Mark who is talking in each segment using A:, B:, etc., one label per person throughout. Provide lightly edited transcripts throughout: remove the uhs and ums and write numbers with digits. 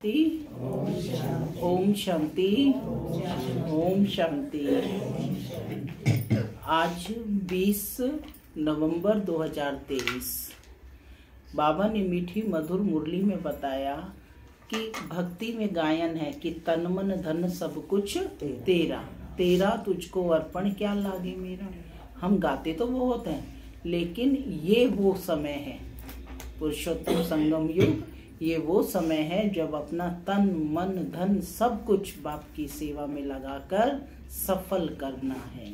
A: ओम शांति। ओम शांति। आज 20 नवंबर 2023 बाबा ने मीठी मधुर मुरली में बताया कि भक्ति में गायन है कि तन मन धन सब कुछ तेरा, तेरा तुझको अर्पण क्या लागे मेरा। हम गाते तो बहुत हैं, लेकिन ये वो समय है, पुरुषोत्तम संगम युग, ये वो समय है जब अपना तन मन धन सब कुछ बाप की सेवा में लगाकर सफल करना है।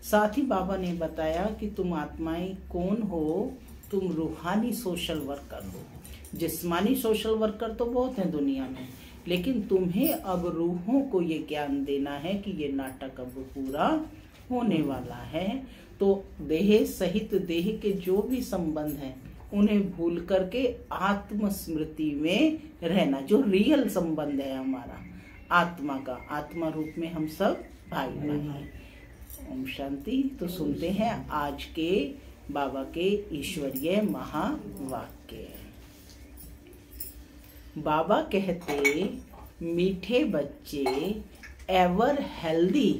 A: साथ ही बाबा ने बताया कि तुम आत्माएं कौन हो, तुम रूहानी सोशल वर्कर हो। जिस्मानी सोशल वर्कर तो बहुत हैं दुनिया में, लेकिन तुम्हें अब रूहों को ये ज्ञान देना है कि ये नाटक अब पूरा होने वाला है। तो देह सहित देह के जो भी संबंध हैं उन्हें भूल करके आत्म स्मृति में रहना, जो रियल संबंध है हमारा आत्मा का, आत्मा रूप में हम सब भाई भाई हैं। ओम शांति। तो सुनते हैं आज के बाबा के ईश्वरीय महावाक्य। बाबा कहते, मीठे बच्चे एवर हेल्दी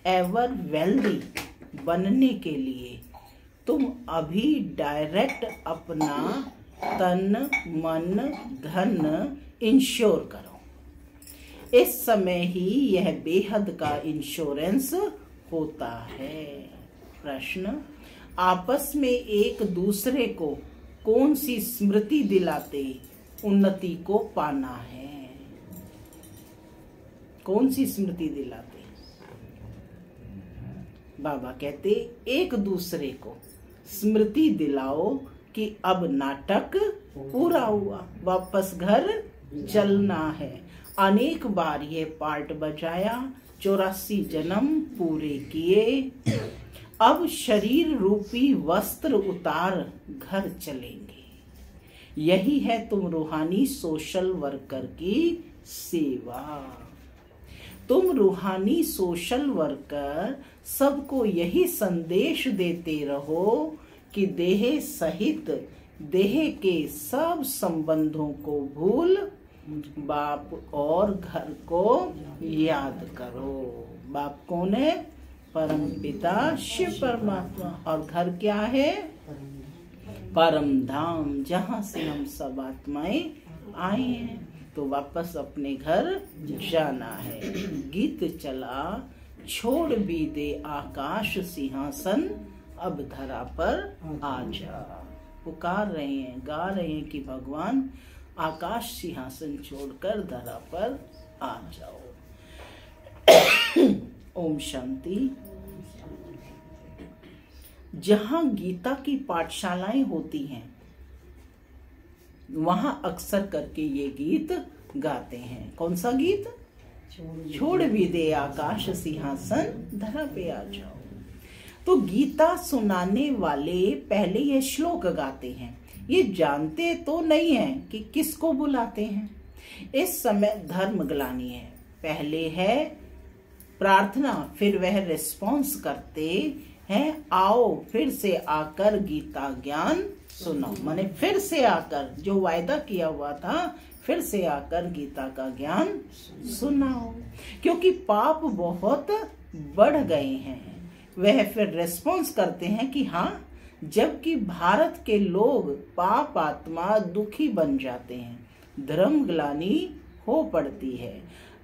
A: एवर वेल्दी बनने के लिए तुम अभी डायरेक्ट अपना तन मन धन इंश्योर करो। इस समय ही यह बेहद का इंश्योरेंस होता है। प्रश्न, आपस में एक दूसरे को कौन सी स्मृति दिलाते उन्नति को पाना है? कौन सी स्मृति दिलाते? बाबा कहते, एक दूसरे को स्मृति दिलाओ कि अब नाटक पूरा हुआ, वापस घर चलना है। अनेक बार ये पार्ट बजाया, 84 जन्म पूरे किए, अब शरीर रूपी वस्त्र उतार घर चलेंगे। यही है तुम रूहानी सोशल वर्कर की सेवा। तुम रूहानी सोशल वर्कर सबको यही संदेश देते रहो कि देह सहित देह के सब संबंधों को भूल बाप और घर को याद करो। बाप कौन है? परम पिता शिव परमात्मा। और घर क्या है? परम धाम, जहाँ से हम सब आत्माएं आए हैं। तो वापस अपने घर जाना है। गीत चला, छोड़ भी दे आकाश सिंहासन, अब धरा पर आजा। पुकार रहे हैं, गा रहे हैं कि भगवान आकाश सिंहासन छोड़कर धरा पर आ जाओ। ओम शांति। जहाँ गीता की पाठशालाएं होती हैं वहां अक्सर करके ये गीत गाते हैं। कौन सा गीत? छोड़ भी दे आकाश सिंहासन, धरा पे आ जाओ। तो गीता सुनाने वाले पहले ये श्लोक गाते हैं, ये जानते तो नहीं है कि किसको बुलाते हैं। इस समय धर्म ग्लानि है, पहले है प्रार्थना, फिर वह रिस्पॉन्स करते हैं, आओ फिर से आकर गीता ज्ञान सुनो। माने फिर से आकर, जो वायदा किया हुआ था, फिर से आकर गीता का ज्ञान सुनाओ। क्योंकि पाप बहुत बढ़ गए हैं। वह फिर रेस्पॉन्स करते हैं कि हाँ, जबकि भारत के लोग पाप आत्मा दुखी बन जाते हैं, धर्म ग्लानि हो पड़ती है,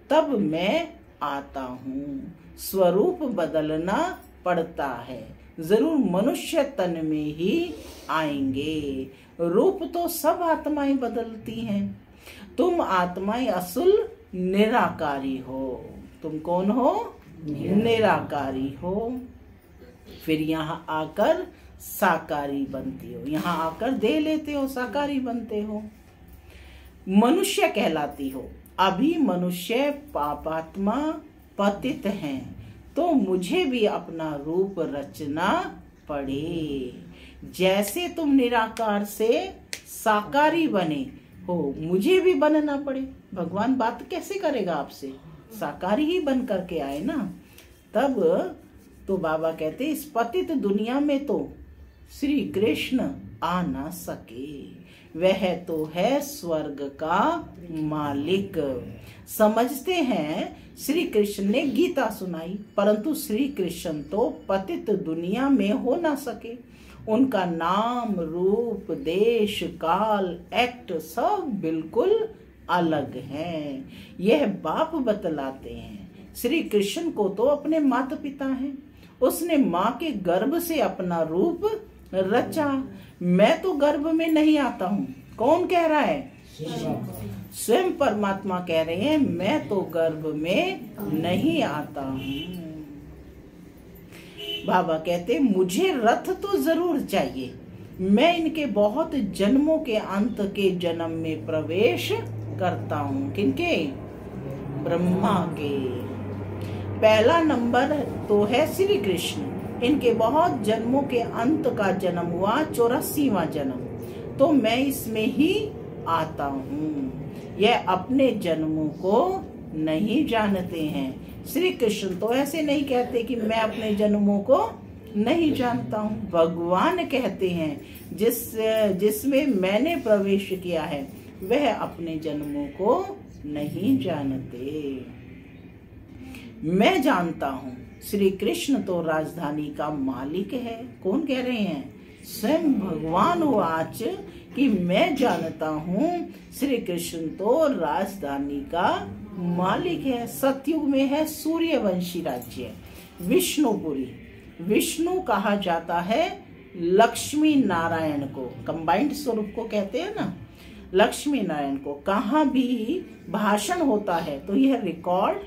A: तब मैं आता हूँ। स्वरूप बदलना पड़ता है, जरूर मनुष्य तन में ही आएंगे। रूप तो सब आत्माएं बदलती हैं। तुम आत्माएं असल निराकारी हो। तुम कौन हो? निराकारी हो। फिर यहाँ आकर साकारी बनती हो, यहाँ आकर दे लेते हो, साकारी बनते हो, मनुष्य कहलाती हो। अभी मनुष्य पापात्मा पतित हैं, तो मुझे भी अपना रूप रचना पड़े। जैसे तुम निराकार से साकारी बने हो, मुझे भी बनना पड़े। भगवान बात कैसे करेगा आपसे? साकारी ही बन करके आए ना। तब तो बाबा कहते, इस पतित दुनिया में तो श्री कृष्ण आ ना सके। वह तो है स्वर्ग का मालिक। समझते हैं श्री कृष्ण ने गीता सुनाई, परंतु श्री कृष्ण तो पतित दुनिया में हो ना सके। उनका नाम, रूप, देश, काल, एक्ट सब बिल्कुल अलग है। यह बाप बतलाते हैं। श्री कृष्ण को तो अपने माता पिता हैं। उसने माँ के गर्भ से अपना रूप रचा। मैं तो गर्भ में नहीं आता हूँ। कौन कह रहा है? स्वयं परमात्मा कह रहे हैं, मैं तो गर्भ में नहीं आता हूँ। बाबा कहते, मुझे रथ तो जरूर चाहिए। मैं इनके बहुत जन्मों के अंत के जन्म में प्रवेश करता हूँ। किनके? ब्रह्मा के। पहला नंबर तो है श्री कृष्ण। इनके बहुत जन्मों के अंत का जन्म हुआ 84वां जन्म। तो मैं इसमें ही आता हूँ। यह अपने जन्मों को नहीं जानते हैं। श्री कृष्ण तो ऐसे नहीं कहते कि मैं अपने जन्मों को नहीं जानता हूँ। भगवान कहते हैं जिसमें मैंने प्रवेश किया है वह अपने जन्मों को नहीं जानते। मैं जानता हूँ श्री कृष्ण तो राजधानी का मालिक है। कौन कह रहे हैं? स्वयं भगवान वाच कि मैं जानता हूँ श्री कृष्ण तो राजधानी का मालिक है। सतयुग में है सूर्यवंशी राज्य विष्णुपुरी। विष्णु कहा जाता है लक्ष्मी नारायण को, कंबाइंड स्वरूप को कहते हैं ना, लक्ष्मी नारायण को। कहाँ भी भाषण होता है तो यह रिकॉर्ड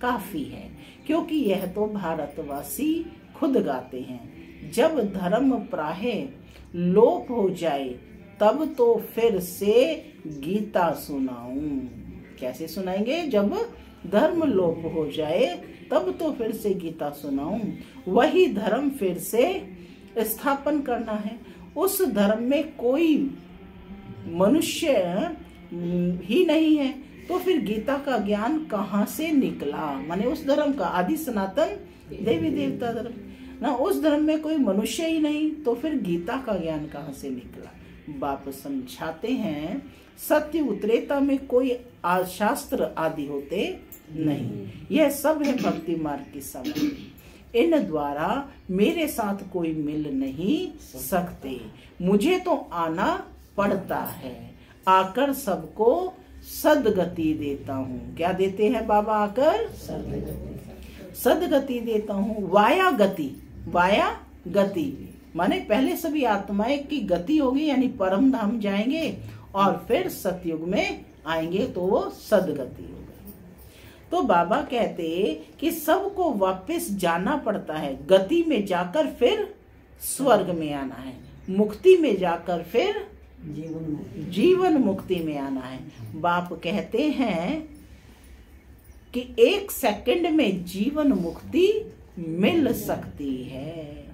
A: काफी है, क्योंकि यह तो भारतवासी खुद गाते हैं। जब धर्म प्राहे लोप हो जाए तब तो फिर से गीता सुनाऊं। कैसे सुनाएंगे? जब धर्म लोप हो जाए तब तो फिर से गीता सुनाऊं। वही धर्म फिर से स्थापन करना है। उस धर्म में कोई मनुष्य ही नहीं है तो फिर गीता का ज्ञान कहाँ से निकला? माने उस धर्म का, आदि सनातन देवी देवता धर्म ना, उस धर्म में कोई मनुष्य ही नहीं तो फिर गीता का ज्ञान कहाँ से निकला? बाप समझाते हैं सत्य त्रेता में कोई शास्त्र आदि होते नहीं। यह सब है भक्ति मार्ग की सामग्री। इन द्वारा मेरे साथ कोई मिल नहीं सकते। मुझे तो आना पड़ता है। आकर सबको सदगति देता हूँ। क्या देते हैं बाबा? आकर सदगति देता हूँ। वाया गति, वाया गति माने पहले सभी आत्माएं की गति होगी, यानी परम धाम जाएंगे और फिर सतयुग में आएंगे तो वो सदगति होगा। तो बाबा कहते कि सबको वापस जाना पड़ता है। गति में जाकर फिर स्वर्ग में आना है, मुक्ति में जाकर फिर जीवन मुक्ति में आना है। बाप कहते हैं कि 1 सेकंड में जीवन मुक्ति मिल सकती है।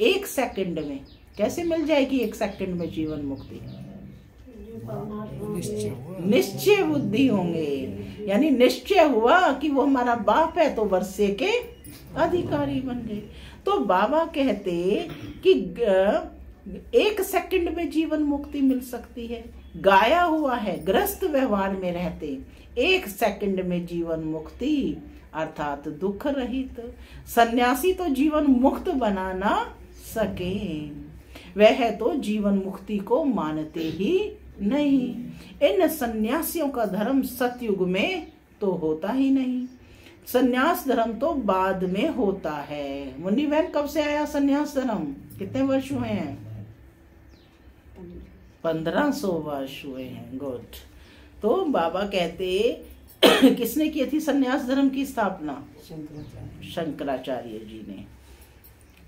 A: 1 सेकंड में कैसे मिल जाएगी? 1 सेकंड में जीवन मुक्ति निश्चय बुद्धि होंगे, यानी निश्चय हुआ कि वो हमारा बाप है तो वर्षे के अधिकारी बन गए। तो बाबा कहते कि 1 सेकंड में जीवन मुक्ति मिल सकती है। गाया हुआ है ग्रस्त व्यवहार में रहते 1 सेकंड में जीवन मुक्ति अर्थात दुख रहित। सन्यासी तो जीवन मुक्त बना ना सके, वह तो जीवन मुक्ति को मानते ही नहीं। इन सन्यासियों का धर्म सतयुग में तो होता ही नहीं। सन्यास धर्म तो बाद में होता है। मुन्नी बहन कब से आया सन्यास धर्म? कितने वर्ष हुए हैं? 1500 वर्ष हुए हैं। गुड। तो बाबा कहते किसने की थी सन्यास धर्म की स्थापना? शंकराचार्य जी ने।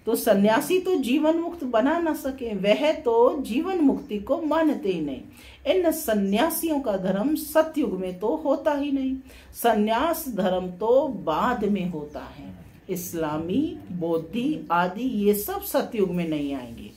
A: तो सन्यासी तो जीवन मुक्त बना ना सके, वह तो जीवन मुक्ति को मानते ही नहीं। इन सन्यासियों का धर्म सतयुग में तो होता ही नहीं। सन्यास धर्म तो बाद में होता है। इस्लामी, बौद्धि आदि ये सब सतयुग में नहीं आएंगे।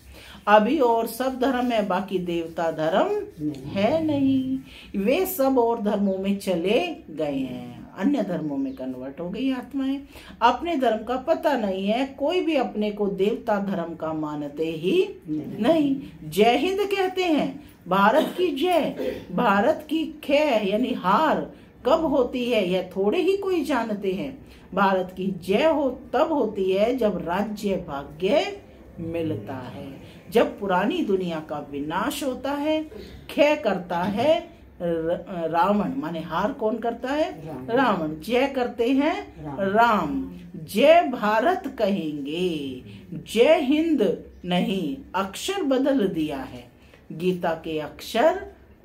A: अभी और सब धर्म है, बाकी देवता धर्म है नहीं। वे सब और धर्मों में चले गए हैं, अन्य धर्मों में कन्वर्ट हो गई आत्माएं। अपने धर्म का पता नहीं है। कोई भी अपने को देवता धर्म का मानते ही नहीं। जय हिंद कहते हैं भारत की जय, भारत की क्षय यानी हार कब होती है यह थोड़े ही कोई जानते हैं। भारत की जय तब होती है जब राज्य भाग्य मिलता है, जब पुरानी दुनिया का विनाश होता है, क्षय करता है रावण, माने हार कौन करता है? रावण। जय करते हैं राम। जय भारत कहेंगे, जय हिंद नहीं। अक्षर बदल दिया है, गीता के अक्षर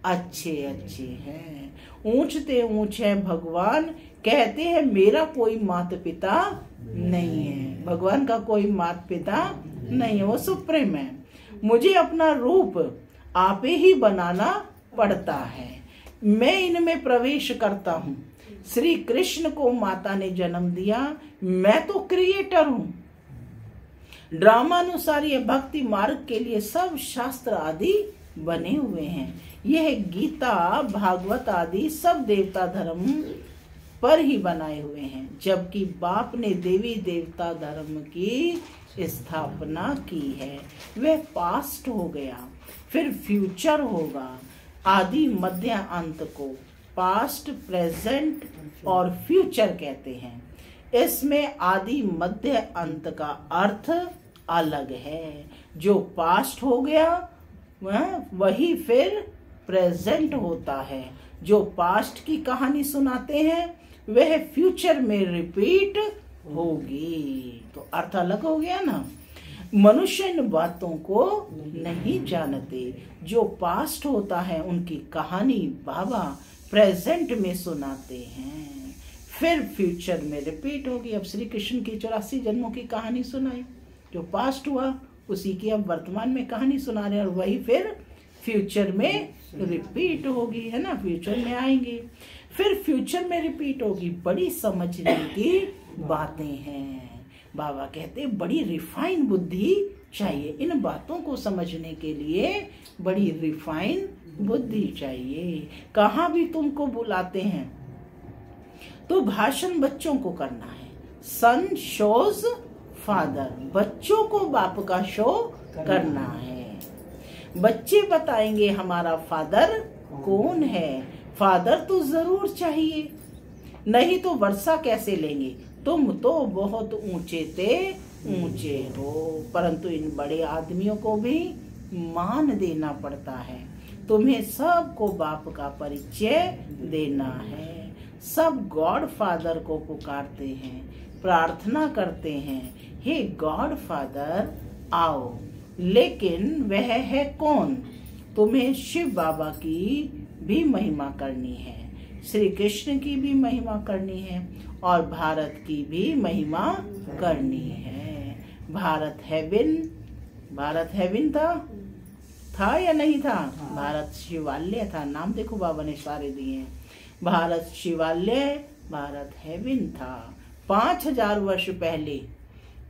A: अच्छे अच्छे हैं। ऊंचते ऊंच है भगवान, कहते हैं मेरा कोई माता पिता नहीं है। भगवान का कोई माता पिता नहीं है, वो सुप्रीम है। मुझे अपना रूप आपे ही बनाना पड़ता है, मैं इनमें प्रवेश करता हूँ। श्री कृष्ण को माता ने जन्म दिया, मैं तो क्रिएटर हूँ। ड्रामानुसार ये भक्ति मार्ग के लिए सब शास्त्र आदि बने हुए हैं। यह गीता भागवत आदि सब देवता धर्म पर ही बनाए हुए हैं, जबकि बाप ने देवी देवता धर्म की स्थापना की है। वह पास्ट हो गया, फिर फ्यूचर होगा। आदि मध्य अंत को पास्ट, प्रेजेंट और फ्यूचर कहते हैं। इसमें आदि मध्य अंत का अर्थ अलग है। जो पास्ट हो गया वही फिर प्रेजेंट होता है। जो पास्ट की कहानी सुनाते हैं वह फ्यूचर में रिपीट होगी। तो अर्थ अलग हो गया ना। मनुष्य इन बातों को नहीं जानते। जो पास्ट होता है उनकी कहानी बाबा प्रेजेंट में सुनाते हैं, फिर फ्यूचर में रिपीट होगी। अब श्री कृष्ण की 84 जन्मों की कहानी सुनाई, जो पास्ट हुआ उसी की अब वर्तमान में कहानी सुना रहे हैं, और वही फिर फ्यूचर में रिपीट होगी, है ना। फ्यूचर में आएंगे, फिर फ्यूचर में रिपीट होगी। बड़ी समझने की बातें हैं। बाबा कहते बड़ी रिफाइन बुद्धि चाहिए। इन बातों को समझने के लिए बड़ी रिफाइन बुद्धि चाहिए। कहाँ भी तुमको बुलाते हैं तो भाषण बच्चों को करना है। सन शोज फादर, बच्चों को बाप का शो करना है। बच्चे बताएंगे हमारा फादर कौन है। फादर तो जरूर चाहिए, नहीं तो वर्षा कैसे लेंगे। तुम तो बहुत ऊंचे थे, ऊंचे हो, परंतु इन बड़े आदमियों को भी मान देना पड़ता है। तुम्हें सबको बाप का परिचय देना है। सब गॉड फादर को पुकारते हैं, प्रार्थना करते हैं, हे गॉड फादर आओ। लेकिन वह है कौन? तुम्हें शिव बाबा की भी महिमा करनी है, श्री कृष्ण की भी महिमा करनी है, और भारत की भी महिमा करनी है। भारत हेवन था या नहीं था? भारत शिवालय था। नाम देखो बाबा ने सारे दिए हैं। भारत शिवालय, भारत हेवन था। 5000 वर्ष पहले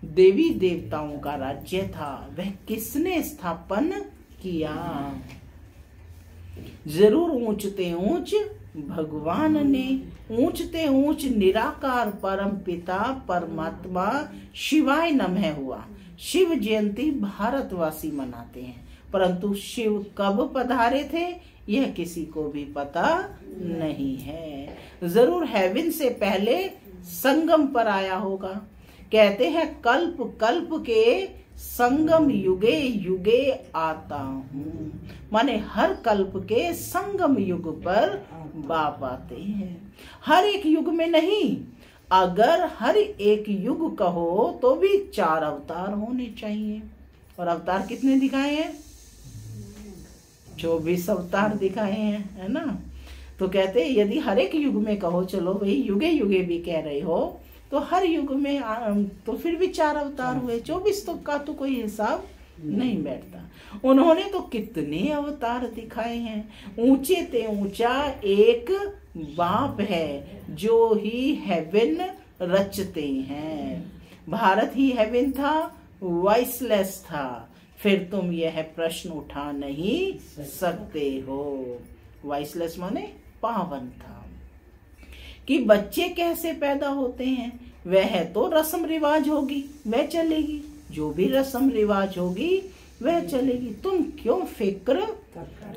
A: देवी देवताओं का राज्य था। वह किसने स्थापन किया? जरूर ऊंचते ऊंच भगवान ने। ऊंचते ऊंच निराकार परम पिता परमात्मा शिवाय नमः हुआ। शिव जयंती भारतवासी मनाते हैं, परंतु शिव कब पधारे थे यह किसी को भी पता नहीं है। जरूर हेवन से पहले संगम पर आया होगा। कहते हैं कल्प कल्प के संगम युगे युगे आता हूँ, माने हर कल्प के संगम युग पर बाप आते हैं। हर एक युग में नहीं, अगर हर एक युग कहो तो भी 4 अवतार होने चाहिए। और अवतार कितने दिखाए हैं? 24 अवतार दिखाए हैं, है ना। तो कहते हैं यदि हर एक युग में कहो, चलो भाई युगे युगे भी कह रहे हो, तो हर युग में तो फिर भी 4 अवतार हुए। 24 तो का तो कोई हिसाब नहीं बैठता। उन्होंने तो कितने अवतार दिखाए हैं। ऊंचे ते ऊंचा एक बाप है जो ही हेवन रचते हैं। भारत ही हेवन था, वॉइसलेस था, फिर तुम यह प्रश्न उठा नहीं सकते हो। वॉइसलेस माने पावन था। कि बच्चे कैसे पैदा होते हैं, वह तो रस्म रिवाज होगी, वह चलेगी। जो भी रस्म रिवाज होगी वह चलेगी। तुम क्यों फिक्र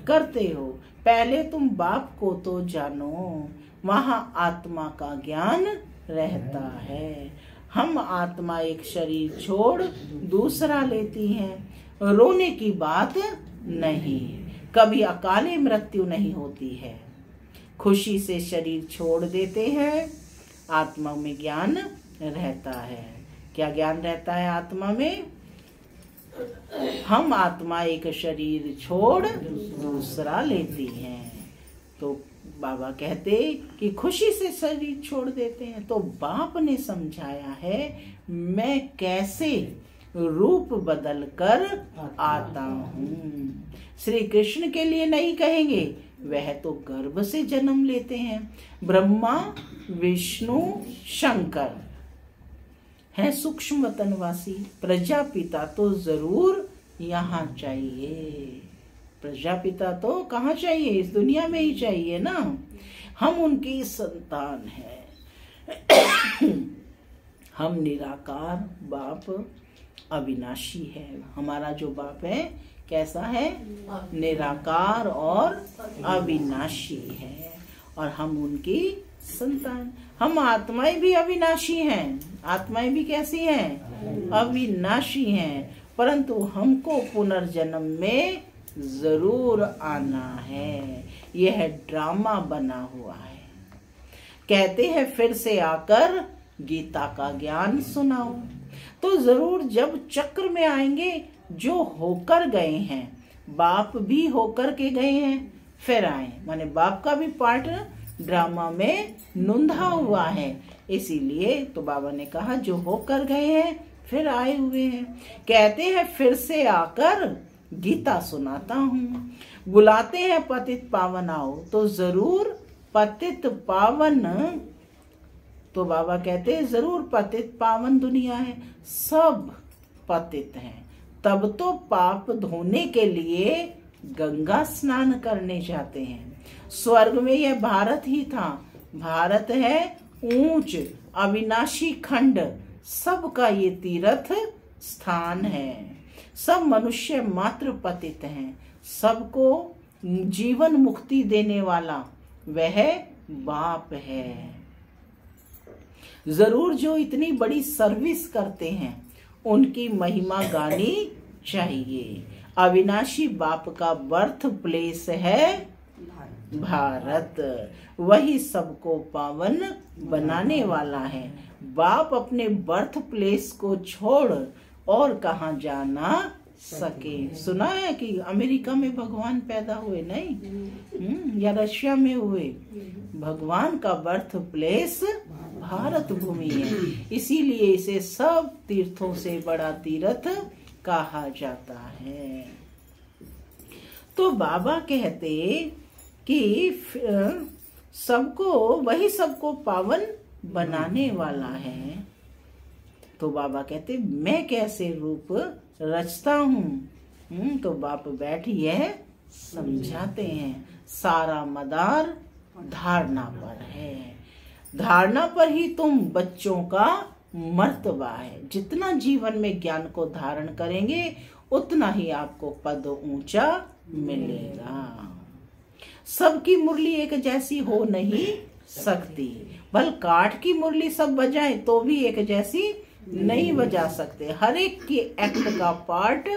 A: करते हो, पहले तुम बाप को तो जानो, वहां आत्मा का ज्ञान रहता है। हम आत्मा एक शरीर छोड़ दूसरा लेती हैं, रोने की बात नहीं, कभी अकाले मृत्यु नहीं होती है। खुशी से शरीर छोड़ देते हैं, आत्मा में ज्ञान रहता है। क्या ज्ञान रहता है आत्मा में? हम आत्मा एक शरीर छोड़ दूसरा लेती हैं। तो बाबा कहते कि खुशी से शरीर छोड़ देते हैं। तो बाप ने समझाया है मैं कैसे रूप बदल कर आता हूँ। श्री कृष्ण के लिए नहीं कहेंगे, वह तो गर्भ से जन्म लेते हैं। ब्रह्मा विष्णु शंकर है सूक्ष्म वतनवासी, प्रजापिता तो जरूर यहाँ चाहिए। प्रजापिता तो कहाँ चाहिए? इस दुनिया में ही चाहिए ना। हम उनकी संतान हैं। हम निराकार बाप अविनाशी है। हमारा जो बाप है कैसा है? निराकार और अविनाशी है, और हम उनकी संतान। हम आत्माएं भी अविनाशी हैं। आत्माएं भी कैसी हैं? अविनाशी हैं, परंतु हमको पुनर्जन्म में जरूर आना है। यह ड्रामा बना हुआ है। कहते हैं फिर से आकर गीता का ज्ञान सुनाओ। तो जरूर जब चक्र में आएंगे, जो होकर गए हैं, बाप भी होकर के गए हैं, फिर आए, माने बाप का भी पार्ट ड्रामा में नुंधा हुआ है। इसीलिए तो बाबा ने कहा जो होकर गए हैं फिर आए हुए हैं। कहते हैं फिर से आकर गीता सुनाता हूँ। बुलाते हैं पतित पावन आओ, तो जरूर पतित पावन। तो बाबा कहते हैं जरूर पतित पावन दुनिया है, सब पतित हैं। तब तो पाप धोने के लिए गंगा स्नान करने जाते हैं। स्वर्ग में यह भारत ही था। भारत है ऊंच अविनाशी खंड, सबका ये तीर्थ स्थान है। सब मनुष्य मात्र पतित हैं। सबको जीवन मुक्ति देने वाला वह बाप है। जरूर जो इतनी बड़ी सर्विस करते हैं उनकी महिमा गानी चाहिए। अविनाशी बाप का बर्थ प्लेस है भारत, वही सबको पावन बनाने वाला है। बाप अपने बर्थ प्लेस को छोड़ और कहाँ जाना सके। सुना है कि अमेरिका में भगवान पैदा हुए? नहीं, या रशिया में हुए? भगवान का बर्थ प्लेस भारत भूमि है, इसीलिए इसे सब तीर्थों से बड़ा तीर्थ कहा जाता है। तो बाबा कहते कि सबको वही सबको पावन बनाने वाला है। तो बाबा कहते मैं कैसे रूप रचता हूँ। तो बाप बैठिए समझाते हैं। सारा मदार धारणा पर है। धारणा पर ही तुम बच्चों का मर्तबा है। जितना जीवन में ज्ञान को धारण करेंगे उतना ही आपको पद ऊंचा मिलेगा। सबकी मुरली एक जैसी हो नहीं सकती, भल काठ की मुरली सब बजाएं तो भी एक जैसी नहीं बजा सकते। हर एक की एक्ट का पार्ट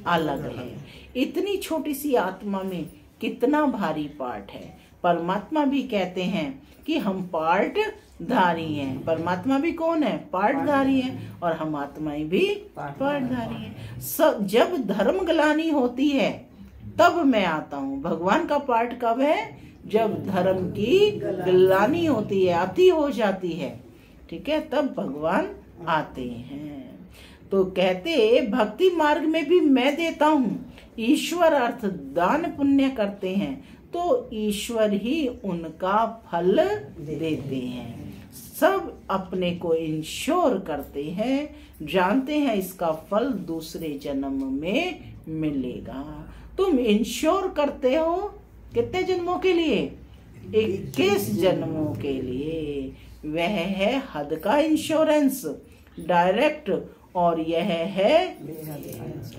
A: अलग है। इतनी छोटी सी आत्मा में कितना भारी पार्ट है। परमात्मा भी कहते हैं कि हम पार्ट धारी हैं। परमात्मा भी कौन है? पार्टधारी है। और हम आत्माएं भी पार्टधारी हैं। सब जब धर्म ग्लानि होती है तब मैं आता हूँ। भगवान का पार्ट कब है? जब धर्म की ग्लानि होती है, अति हो जाती है, ठीक है, तब भगवान आते हैं। तो कहते भक्ति मार्ग में भी मैं देता हूँ। ईश्वर अर्थ दान पुण्य करते हैं तो ईश्वर ही उनका फल देते हैं। सब अपने को इंश्योर करते हैं, जानते हैं इसका फल दूसरे जन्म में मिलेगा। तुम इंश्योर करते हो कितने जन्मों के लिए? 21 जन्मों के लिए। वह है हद का इंश्योरेंस, डायरेक्ट और यह है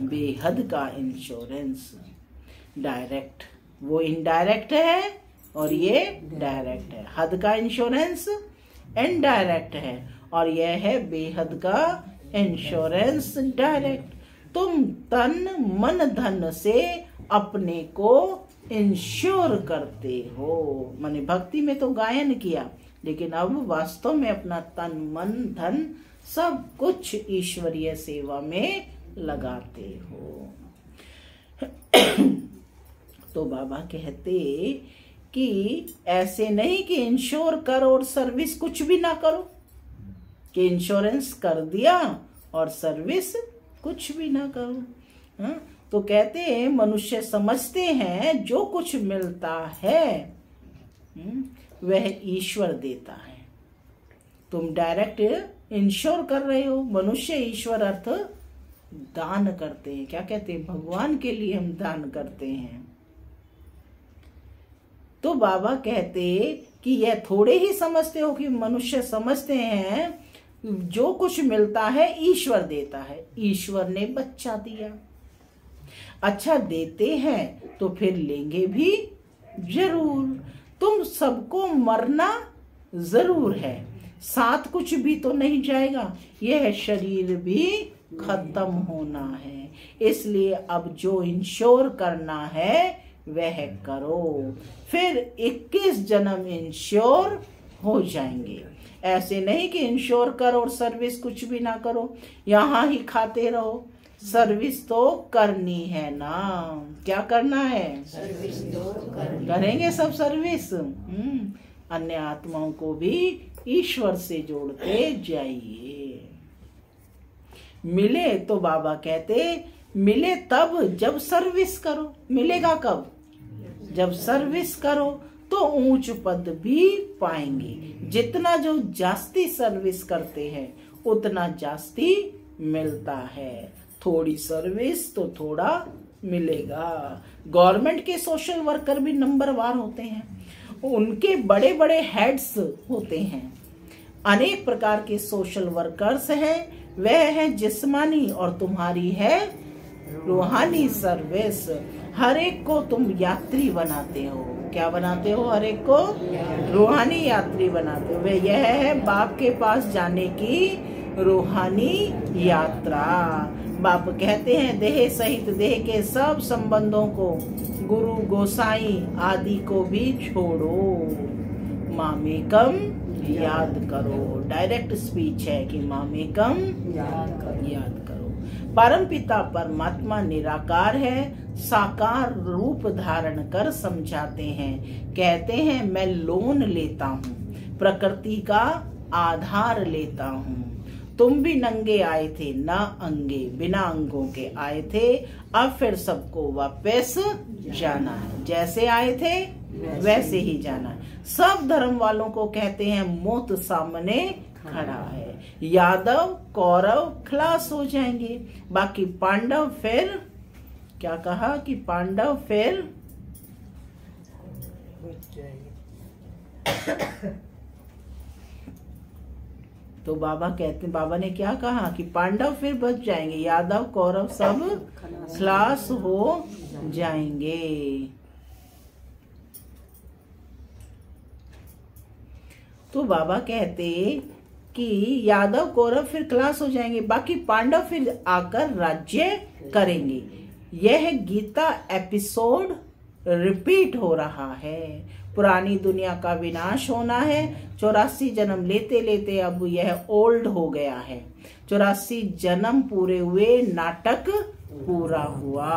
A: बेहद का इंश्योरेंस। डायरेक्ट, वो इनडायरेक्ट है और ये डायरेक्ट है। हद का इंश्योरेंस इनडायरेक्ट है और यह है बेहद का इंश्योरेंस डायरेक्ट। तुम तन मन धन से अपने को इंश्योर करते हो। माने भक्ति में तो गायन किया, लेकिन अब वास्तव में अपना तन मन धन सब कुछ ईश्वरीय सेवा में लगाते हो। तो बाबा कहते कि ऐसे नहीं कि इंश्योर करो और सर्विस कुछ भी ना करो, कि इंश्योरेंस कर दिया और सर्विस कुछ भी ना करो। हाँ? तो कहते हैं मनुष्य समझते हैं जो कुछ मिलता है वह ईश्वर देता है। तुम डायरेक्ट इंश्योर कर रहे हो। मनुष्य ईश्वर अर्थ दान करते हैं। क्या कहते हैं? भगवान के लिए हम दान करते हैं। तो बाबा कहते कि यह थोड़े ही समझते हो कि मनुष्य समझते हैं जो कुछ मिलता है ईश्वर देता है। ईश्वर ने बच्चा दिया, अच्छा देते हैं तो फिर लेंगे भी जरूर। तुम सबको मरना जरूर है, साथ कुछ भी तो नहीं जाएगा। यह शरीर भी खत्म होना है, इसलिए अब जो इंश्योर करना है वह करो, फिर 21 जन्म इंश्योर हो जाएंगे। ऐसे नहीं कि इंश्योर करो और सर्विस कुछ भी ना करो, यहाँ ही खाते रहो। सर्विस तो करनी है ना। क्या करना है? सर्विस तो करेंगे सब सर्विस। अन्य आत्माओं को भी ईश्वर से जोड़ते जाइए। मिले तो बाबा कहते मिले तब जब सर्विस करो। मिलेगा कब? जब सर्विस करो तो ऊंच पद भी पाएंगे। जितना जो जास्ती सर्विस करते हैं उतना जास्ती मिलता है। थोड़ी सर्विस तो थोड़ा मिलेगा। गवर्नमेंट के सोशल वर्कर भी नंबरवार होते हैं, उनके बड़े बड़े हेड्स होते हैं। अनेक प्रकार के सोशल वर्कर्स हैं, वह है जिस्मानी और तुम्हारी है रूहानी सर्विस। हर एक को तुम यात्री बनाते हो। क्या बनाते हो? हर एक को रूहानी यात्री बनाते हो। वह यह है बाप के पास जाने की रूहानी यात्रा। बाप कहते हैं देह सहित देह के सब संबंधों को, गुरु गोसाई आदि को भी छोड़ो, मामेकम याद करो। डायरेक्ट स्पीच है कि मामेकम याद करो। परम पिता परमात्मा निराकार है, साकार रूप धारण कर समझाते हैं। कहते हैं मैं लोन लेता हूँ, प्रकृति का आधार लेता हूँ। तुम भी नंगे आए थे, ना अंगे, बिना अंगों के आए थे। अब फिर सबको वापस जाना है, जैसे आए थे वैसे ही जाना है। सब धर्म वालों को कहते हैं मौत सामने खड़ा है। यादव कौरव खलास हो जाएंगे, बाकी पांडव फिर क्या कहा कि पांडव फिर तो बाबा कहते, बाबा ने क्या कहा कि पांडव फिर बच जाएंगे, यादव कौरव सब खलास हो जाएंगे। तो बाबा कहते कि यादव कौरव फिर खलास हो जाएंगे, बाकी पांडव फिर आकर राज्य करेंगे। यह गीता एपिसोड रिपीट हो रहा है। पुरानी दुनिया का विनाश होना है। 84 जन्म लेते लेते अब यह ओल्ड हो गया है। 84 जन्म पूरे हुए, नाटक पूरा हुआ।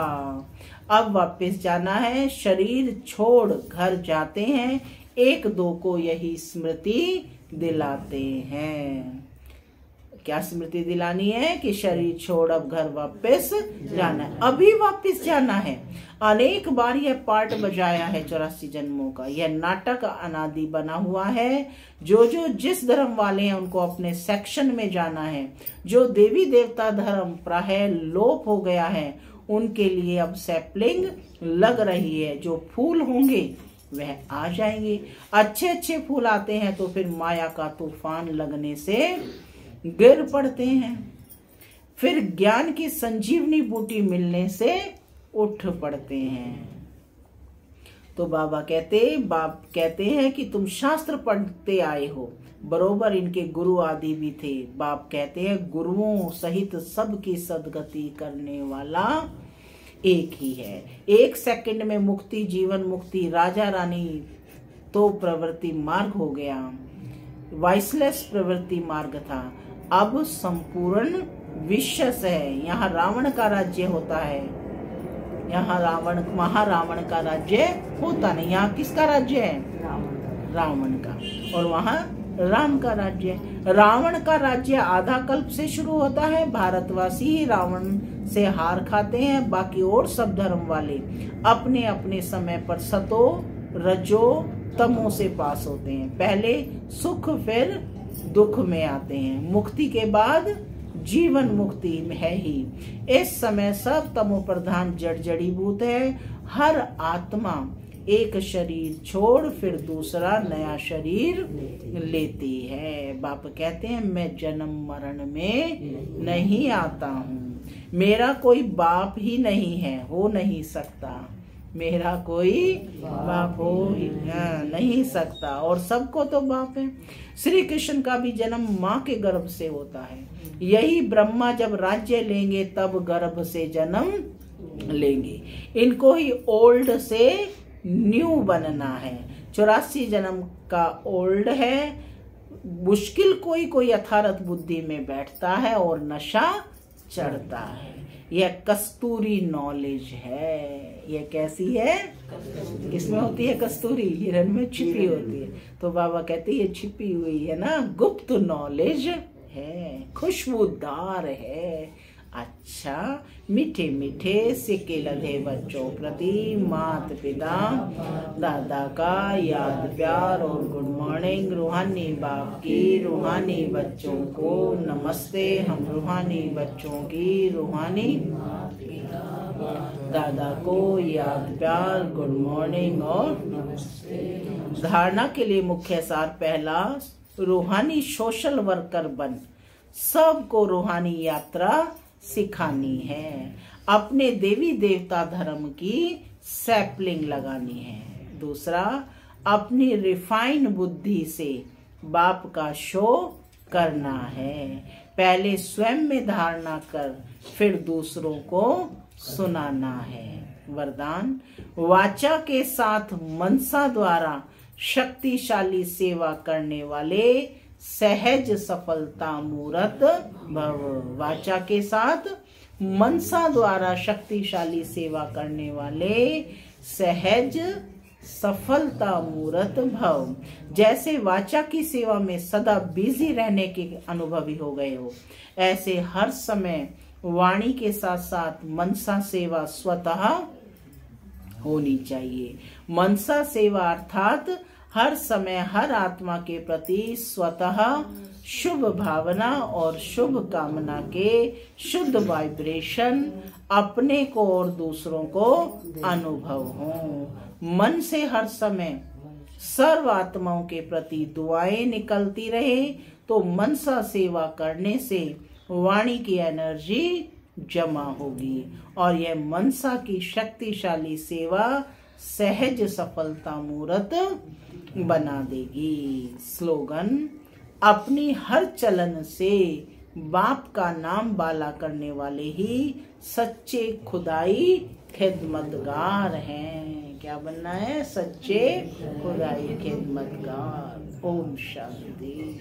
A: अब वापस जाना है, शरीर छोड़ घर जाते हैं। एक दो को यही स्मृति दिलाते हैं। क्या स्मृति दिलानी है? कि शरीर छोड़ अब घर वापस जाना है। अभी वापस जाना है। अनेक बार यह पार्ट बजाया है 84 जन्मों का। यह नाटक अनादि बना हुआ है। जो जो जिस धर्म वाले हैं उनको अपने सेक्शन में जाना है। जो देवी देवता धर्म प्राय लोप हो गया है उनके लिए अब सैपलिंग लग रही है। जो फूल होंगे वह आ जाएंगे। अच्छे अच्छे फूल आते हैं तो फिर माया का तूफान लगने से गिर पड़ते हैं। फिर ज्ञान की संजीवनी बूटी मिलने से उठ पड़ते हैं। तो बाप कहते हैं कि तुम शास्त्र पढ़ते आए हो, बरोबर इनके गुरु आदि भी थे। बाप कहते हैं गुरुओं सहित सबकी सदगति करने वाला एक ही है। 1 सेकंड में मुक्ति, जीवन मुक्ति, राजा रानी तो प्रवृत्ति मार्ग हो गया, वाइसलेस प्रवृत्ति मार्ग था। अब संपूर्ण विश्व है। यहाँ रावण का राज्य होता है, यहाँ महारावण का राज्य होता नहीं। यहाँ किसका राज्य है? रावण का। और वहाँ राम का राज्य। रावण का राज्य आधा कल्प से शुरू होता है। भारतवासी ही रावण से हार खाते हैं, बाकी और सब धर्म वाले अपने अपने समय पर सतो रजो तमो से पास होते हैं। पहले सुख फिर दुख में आते हैं। मुक्ति के बाद जीवन मुक्ति में है ही। इस समय सब तमो प्रधान जड़ जड़ीभूत है। हर आत्मा एक शरीर छोड़ फिर दूसरा नया शरीर लेती है। बाप कहते हैं मैं जन्म मरण में नहीं आता हूँ, मेरा कोई बाप ही नहीं है, हो नहीं सकता, मेरा कोई बाप हो नहीं सकता, और सबको तो बाप है। श्री कृष्ण का भी जन्म माँ के गर्भ से होता है। यही ब्रह्मा जब राज्य लेंगे तब गर्भ से जन्म लेंगे। इनको ही ओल्ड से न्यू बनना है। 84 जन्म का ओल्ड है। मुश्किल कोई यथार्थ बुद्धि में बैठता है और नशा चढ़ता है। यह कस्तूरी नॉलेज है। यह कैसी है? किसमें होती है कस्तूरी? हिरण में छिपी होती है। तो बाबा कहते हैं ये छिपी हुई है ना, गुप्त नॉलेज है, खुशबूदार है। अच्छा, मीठे मीठे सिक्के लधे बच्चों प्रति माता पिता दादा का याद प्यार और गुड मॉर्निंग। रूहानी बाप की रूहानी बच्चों को नमस्ते। हम रूहानी बच्चों की रूहानी दादा को याद प्यार गुड मॉर्निंग और नमस्ते। धारणा के लिए मुख्य सार पहला, रूहानी सोशल वर्कर बन सबको रूहानी यात्रा सिखानी है। अपने देवी देवता धर्म की सैपलिंग लगानी है। दूसरा, अपनी रिफाइन बुद्धि से बाप का शो करना है। पहले स्वयं में धारणा कर फिर दूसरों को सुनाना है। वरदान, वाचा के साथ मनसा द्वारा शक्तिशाली सेवा करने वाले सहज सफलता मूर्त भव। वाचा के साथ मनसा द्वारा शक्तिशाली सेवा करने वाले सहज सफलता मूर्त भव। जैसे वाचा की सेवा में सदा बिजी रहने के अनुभवी हो गए हो, ऐसे हर समय वाणी के साथ साथ मनसा सेवा स्वतः होनी चाहिए। मनसा सेवा अर्थात हर समय हर आत्मा के प्रति स्वतः शुभ भावना और शुभ कामना के शुद्ध वाइब्रेशन अपने को और दूसरों को अनुभव हो। मन से हर समय सर्व आत्माओं के प्रति दुआएं निकलती रहे तो मनसा सेवा करने से वाणी की एनर्जी जमा होगी और यह मनसा की शक्तिशाली सेवा सहज सफलता मूर्त बना देगी। स्लोगन, अपनी हर चलन से बाप का नाम बाला करने वाले ही सच्चे खुदाई खिदमतगार हैं। क्या बनना है? सच्चे खुदाई खिदमतगार। ओम शांति।